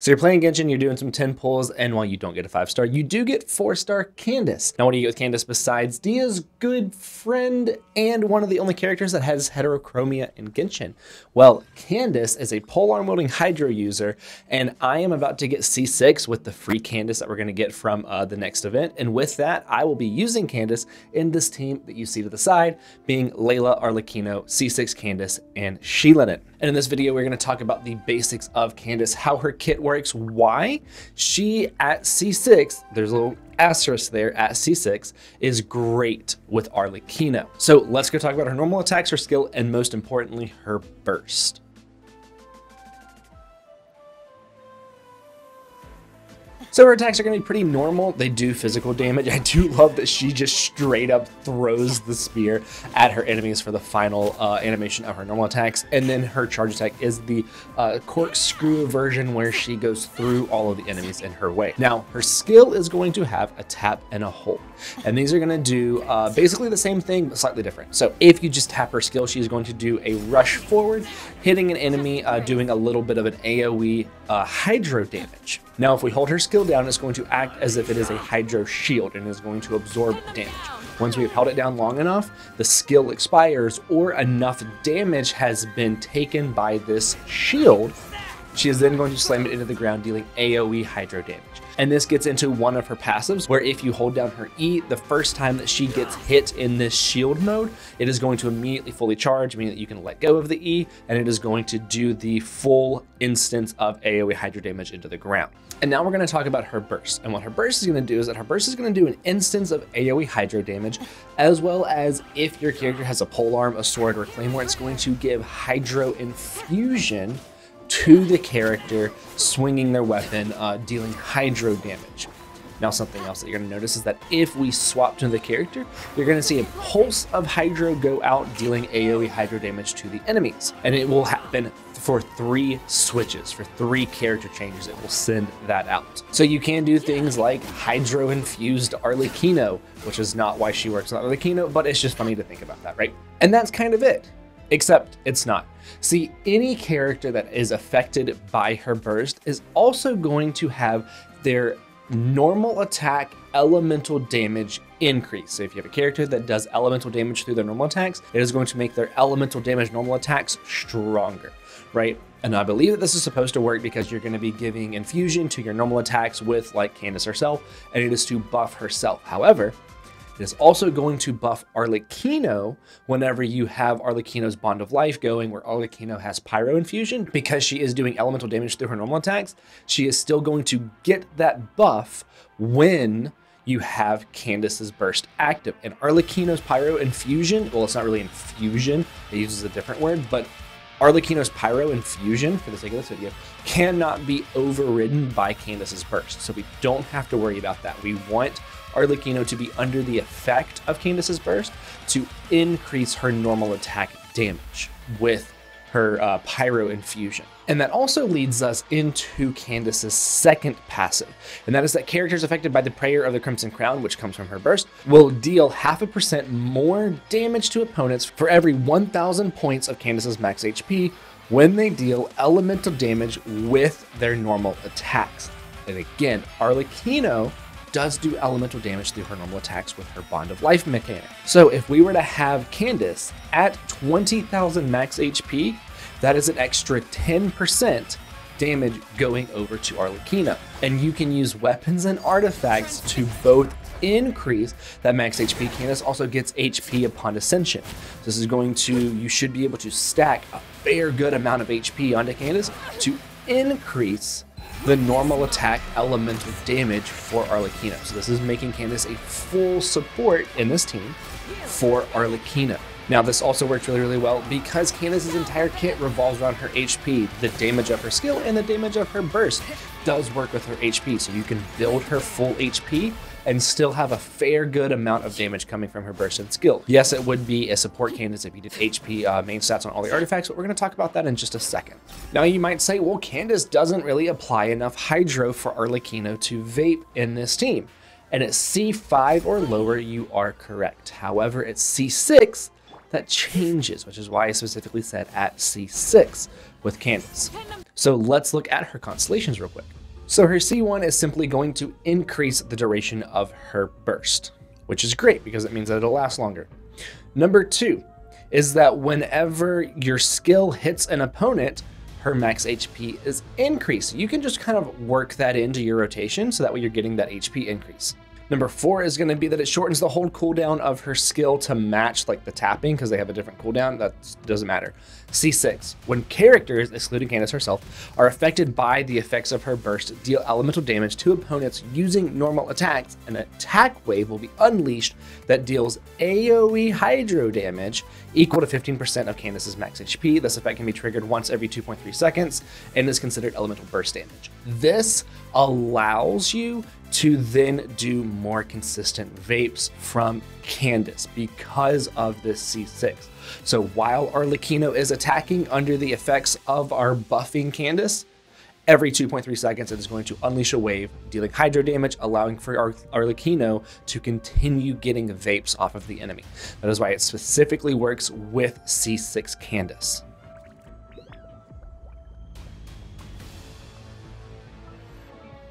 So you're playing Genshin, you're doing some 10 pulls, and while you don't get a 5-star, you do get 4-star Candace. Now, what do you get with Candace besides Dia's good friend and one of the only characters that has heterochromia in Genshin? Well, Candace is a polearm wielding Hydro user, and I am about to get C6 with the free Candace that we're gonna get from the next event. And with that, I will be using Candace in this team that you see to the side, being Layla, Arlecchino, C6 Candace, and Sheilinin. And in this video, we're gonna talk about the basics of Candace, how her kit works, why she at C6, there's a little asterisk there, at C6, is great with Arlecchino. So let's go talk about her normal attacks, her skill, and most importantly, her burst. So her attacks are going to be pretty normal. They do physical damage. I do love that she just straight up throws the spear at her enemies for the final animation of her normal attacks. And then her charge attack is the corkscrew version where she goes through all of the enemies in her way. Now, her skill is going to have a tap and a hold. And these are going to do basically the same thing, but slightly different. So if you just tap her skill, she's going to do a rush forward, hitting an enemy, doing a little bit of an AoE hydro damage. Now, if we hold her skill down, it's going to act as if it is a hydro shield and is going to absorb damage. Once we've held it down long enough, the skill expires or enough damage has been taken by this shield, she is then going to slam it into the ground, dealing AoE hydro damage. And this gets into one of her passives, where if you hold down her E, the first time that she gets hit in this shield mode, it is going to immediately fully charge, meaning that you can let go of the E, and it is going to do the full instance of AoE hydro damage into the ground. And now we're going to talk about her burst. And what her burst is going to do is that her burst is going to do an instance of AoE hydro damage, as well as if your character has a polearm, a sword, or a claymore, it's going to give hydro infusion to the character swinging their weapon, dealing hydro damage. Now, something else that you're going to notice is that if we swap to the character, you're going to see a pulse of hydro go out, dealing AoE hydro damage to the enemies. And it will happen for 3 switches, for 3 character changes, it will send that out. So you can do things like hydro infused Arlecchino, which is not why she works on Arlecchino, but it's just funny to think about that, right? And that's kind of it. Except it's not. See, any character that is affected by her burst is also going to have their normal attack elemental damage increase. So if you have a character that does elemental damage through their normal attacks, it is going to make their elemental damage normal attacks stronger, right? And I believe that this is supposed to work because you're going to be giving infusion to your normal attacks with like Candace herself, and it is to buff herself. However, it is also going to buff Arlecchino whenever you have Arlecchino's Bond of Life going, where Arlecchino has Pyro Infusion. Because she is doing elemental damage through her normal attacks, she is still going to get that buff when you have Candace's burst active. And Arlecchino's Pyro Infusion, well, it's not really infusion, it uses a different word, but Arlecchino's Pyro Infusion, for the sake of this video, cannot be overridden by Candace's burst. So we don't have to worry about that. We want Arlecchino to be under the effect of Candace's burst to increase her normal attack damage with her Pyro Infusion. And that also leads us into Candace's second passive, and that is that characters affected by the Prayer of the Crimson Crown, which comes from her burst, will deal 0.5% more damage to opponents for every 1,000 points of Candace's max HP when they deal elemental damage with their normal attacks. And again, Arlecchino does do elemental damage through her normal attacks with her Bond of Life mechanic. So if we were to have Candace at 20,000 max HP, that is an extra 10% damage going over to Arlecchino. And you can use weapons and artifacts to both increase that max HP. Candace also gets HP upon ascension. This is going to, you should be able to stack a fair good amount of HP onto Candace to increase the normal attack elemental damage for Arlecchino. So this is making Candace a full support in this team for Arlecchino. Now, this also works really, really well because Candace's entire kit revolves around her HP. The damage of her skill and the damage of her burst does work with her HP. So you can build her full HP and still have a fair good amount of damage coming from her burst and skill. Yes, it would be a support Candace if you did HP main stats on all the artifacts, but we're gonna talk about that in just a second. Now you might say, well, Candace doesn't really apply enough Hydro for Arlecchino to vape in this team. And at C5 or lower, you are correct. However, at C6, that changes, which is why I specifically said at C6 with Candace. So let's look at her constellations real quick. So her C1 is simply going to increase the duration of her burst, which is great because it means that it'll last longer. Number 2 is that whenever your skill hits an opponent, her max HP is increased. You can just kind of work that into your rotation so that way you're getting that HP increase. Number 4 is going to be that it shortens the hold cooldown of her skill to match like the tapping because they have a different cooldown. That doesn't matter. C6, when characters, excluding Candace herself, are affected by the effects of her burst, deal elemental damage to opponents using normal attacks, an attack wave will be unleashed that deals AoE hydro damage equal to 15% of Candace's max HP. This effect can be triggered once every 2.3 seconds and is considered elemental burst damage. This allows you to then do more consistent vapes from Candace because of this C6. So while Arlecchino is attacking under the effects of our buffing Candace, every 2.3 seconds it is going to unleash a wave, dealing hydro damage, allowing for Arlecchino to continue getting vapes off of the enemy. That is why it specifically works with C6 Candace.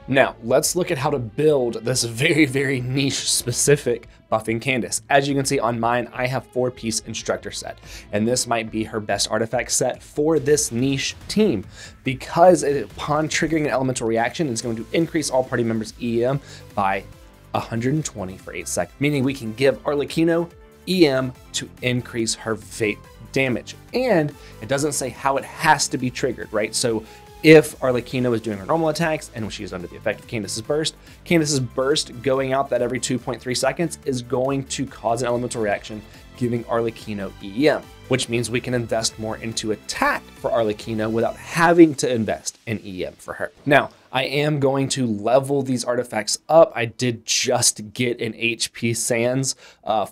Now, let's look at how to build this very, very niche specific buffing Candace. As you can see on mine, I have 4-piece instructor set, and this might be her best artifact set for this niche team because upon triggering an elemental reaction, it's going to increase all party members' EM by 120 for 8 seconds, meaning we can give Arlecchino EM to increase her vape damage. And it doesn't say how it has to be triggered, right? So if Arlecchino is doing her normal attacks and when she is under the effect of Candace's burst going out that every 2.3 seconds is going to cause an elemental reaction, giving Arlecchino EM, which means we can invest more into attack for Arlecchino without having to invest in EM for her. Now, I am going to level these artifacts up. I did just get an HP Sands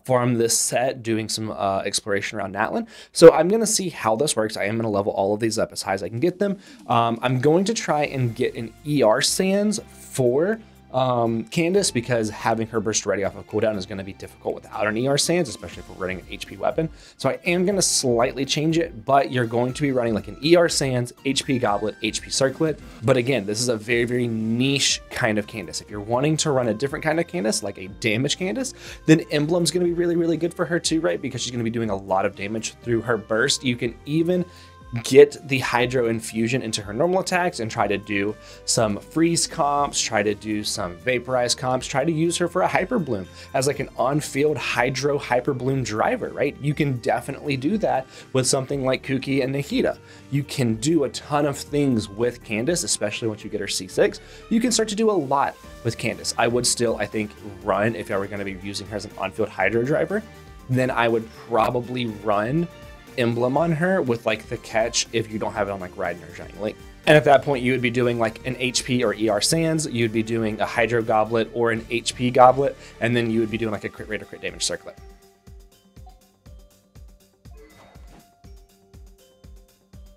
from this set, doing some exploration around Natlan. So I'm gonna see how this works. I am gonna level all of these up as high as I can get them. I'm going to try and get an ER Sands for Candace because having her burst ready off of cooldown is going to be difficult without an ER Sands, especially if we're running an HP weapon. So I am going to slightly change it, but you're going to be running like an ER Sands, HP Goblet, HP Circlet. But again, this is a very, very niche kind of Candace. If you're wanting to run a different kind of Candace, like a damage Candace, then Emblem's going to be really, really good for her too, right? Because she's going to be doing a lot of damage through her burst. You can even get the Hydro Infusion into her normal attacks and try to do some freeze comps, try to do some vaporize comps, try to use her for a Hyper Bloom as like an on-field Hydro Hyper Bloom driver, right? You can definitely do that with something like Kuki and Nahida. You can do a ton of things with Candace, especially once you get her C6. You can start to do a lot with Candace. I would still, I think, run, if I were going to be using her as an on-field Hydro driver, then I would probably run Emblem on her with like the catch if you don't have it on like Raiden or Shining Link. And at that point, you would be doing like an HP or ER Sands, you'd be doing a Hydro Goblet or an HP Goblet, and then you would be doing like a crit rate or crit damage circlet.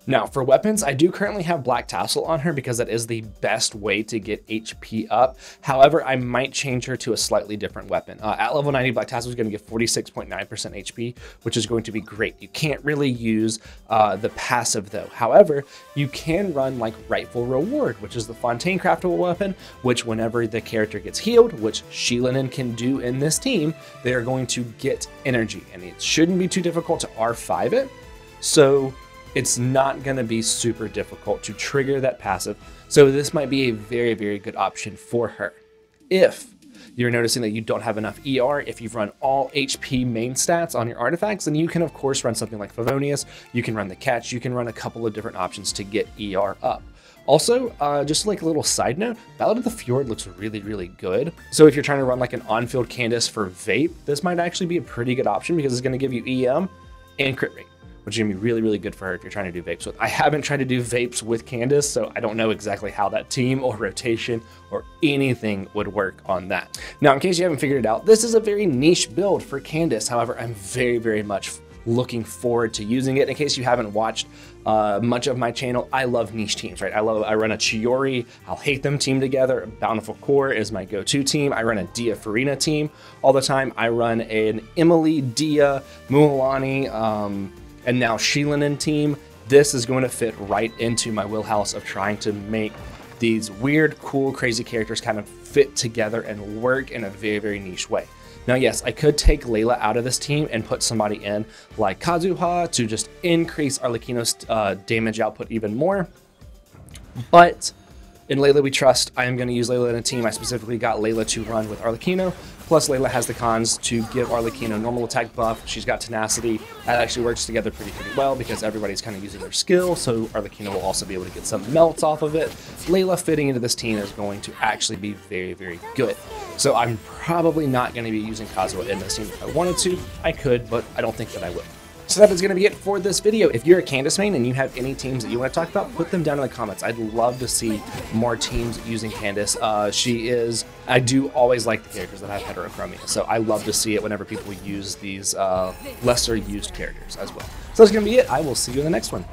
Now, for weapons, I do currently have Black Tassel on her because that is the best way to get HP up. However, I might change her to a slightly different weapon. At level 90, Black Tassel is going to give 46.9% HP, which is going to be great. You can't really use the passive though. However, you can run like Rightful Reward, which is the Fontaine craftable weapon, which whenever the character gets healed, which Sheilinin can do in this team, they are going to get energy, and it shouldn't be too difficult to R5 it. So it's not going to be super difficult to trigger that passive. So this might be a very, very good option for her. If you're noticing that you don't have enough ER, if you've run all HP main stats on your artifacts, then you can of course run something like Favonius, you can run the catch, you can run a couple of different options to get ER up. Also, just like a little side note, Ballad of the Fjord looks really, really good. So if you're trying to run like an on-field Candace for Vape, this might actually be a pretty good option because it's going to give you EM and crit rate, which is gonna be really, really good for her if you're trying to do vapes with. I haven't tried to do vapes with Candace, so I don't know exactly how that team or rotation or anything would work on that. Now, in case you haven't figured it out, this is a very niche build for Candace. However, I'm very, very much looking forward to using it. In case you haven't watched much of my channel, I love niche teams, right? I run a Chiori, I'll hate them team together. Bountiful Core is my go-to team. I run a Dia Farina team all the time. I run an Emily, Dia, Mualani, and now Sheilinin team. This is going to fit right into my wheelhouse of trying to make these weird, cool, crazy characters kind of fit together and work in a very, very niche way. Now, yes, I could take Layla out of this team and put somebody in like Kazuha to just increase Arlecchino's damage output even more. But in Layla We Trust, I am going to use Layla in a team. I specifically got Layla to run with Arlecchino. Plus, Layla has the cons to give Arlecchino normal attack buff. She's got tenacity. That actually works together pretty well because everybody's kind of using their skill, so Arlecchino will also be able to get some melts off of it. Layla fitting into this team is going to actually be very, very good. So I'm probably not going to be using Kazuha in this team. If I wanted to, I could, but I don't think that I will. So that is going to be it for this video. If you're a Candace main and you have any teams that you want to talk about, put them down in the comments. I'd love to see more teams using Candace. I do always like the characters that have heterochromia, so I love to see it whenever people use these lesser used characters as well. So that's going to be it. I will see you in the next one.